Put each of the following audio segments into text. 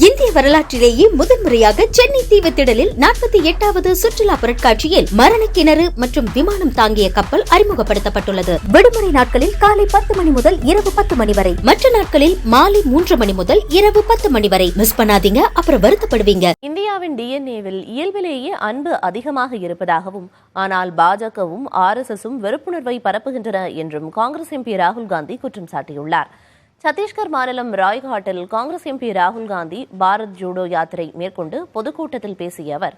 இந்திய வரலாற்றிலேயே முதன்முறையாக சென்னை தீவுத்திடலில் 48வது சுற்றுலா பொருட்காட்சியில் மரண கிணறு மற்றும் விமானம் தாங்கிய கப்பல் அறிமுகப்படுத்தப்பட்டுள்ளது. விடுமுறை நாட்களில் காலை 10 மணி முதல் இரவு 10 மணி வரை, மற்ற நாட்களில் மாலை 3 மணி முதல் இரவு 10 மணி வரை. மிஸ் பண்ணாதீங்க, அப்புறம் வருத்தப்படுவீங்க. இந்தியாவின் டிஎன்ஏவில் இயல்பிலேயே அன்பு அதிகமாக இருப்பதாகவும், ஆனால் பாஜகவும் RSSம் வெறுப்புணர்வை பரப்புகின்றன என்றும் காங்கிரஸ் எம்பி ராகுல் காந்தி குற்றம் சாட்டியுள்ளார். சத்தீஸ்கர் மாநிலம் ராய்காட்டில் காங்கிரஸ் எம்பி ராகுல் காந்தி பாரத் ஜோடோ யாத்திரை மேற்கொண்டு பொதுக்கூட்டத்தில் பேசிய அவர்,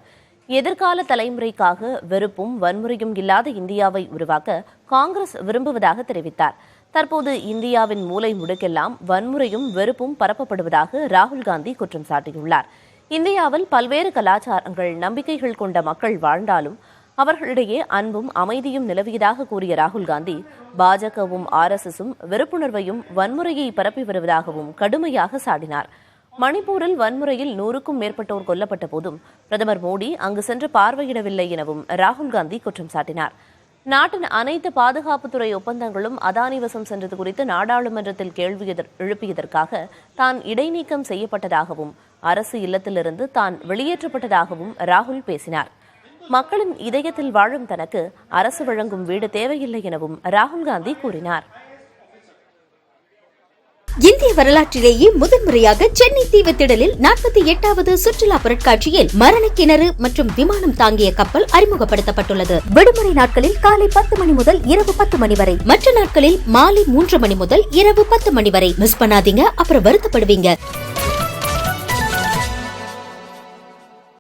எதிர்கால தலைமுறைக்காக வெறுப்பும் வன்முறையும் இல்லாத இந்தியாவை உருவாக்க காங்கிரஸ் விரும்புவதாக தெரிவித்தார். தற்போது இந்தியாவின் மூலை முடுக்கெல்லாம் வன்முறையும் வெறுப்பும் பரப்பப்படுவதாக ராகுல் காந்தி குற்றம் சாட்டியுள்ளார். இந்தியாவில் பல்வேறு கலாச்சாரங்கள், நம்பிக்கைகள் கொண்ட மக்கள் வாழ்ந்தாலும் அவர்களிடையே அன்பும் அமைதியும் நிலவியதாக கூறிய ராகுல் காந்தி, பாஜகவும் RSSம் வெறுப்புணர்வையும் வன்முறையை பரப்பி வருவதாகவும் கடுமையாக சாடினார். மணிப்பூரில் வன்முறையில் 100க்கும் மேற்பட்டோர் கொல்லப்பட்ட போதும் பிரதமர் மோடி அங்கு சென்று பார்வையிடவில்லை எனவும் ராகுல் காந்தி குற்றம் சாட்டினார். நாட்டின் அனைத்து பாதுகாப்புத்துறை ஒப்பந்தங்களும் அதானி வசம் சென்றது குறித்து நாடாளுமன்றத்தில் கேள்வி எழுப்பியதற்காக தான் இடைநீக்கம் செய்யப்பட்டதாகவும், அரசு இல்லத்திலிருந்து தான் வெளியேற்றப்பட்டதாகவும் ராகுல் பேசினார். மக்களின் இதயத்தில் வாழும் தனக்கு அரசு வழங்கும் வீடு தேவையில்லை எனவும் ராகுல் காந்தி கூறினார். இந்திய வரலாற்றிலேயே முதன்முறையாக சென்னை தீவுத்திடலில் 48வது சுற்றுலா பொருட்காட்சியில் மரண கிணறு மற்றும் விமானம் தாங்கிய கப்பல் அறிமுகப்படுத்தப்பட்டுள்ளது. விடுமுறை நாட்களில் காலை 10 மணி முதல் இரவு 10 மணி வரை, மற்ற நாட்களில் மாலை 3 மணி முதல் இரவு 10 மணி வரை. மிஸ் பண்ணாதீங்க, அப்புறம் வருத்தப்படுவீங்க.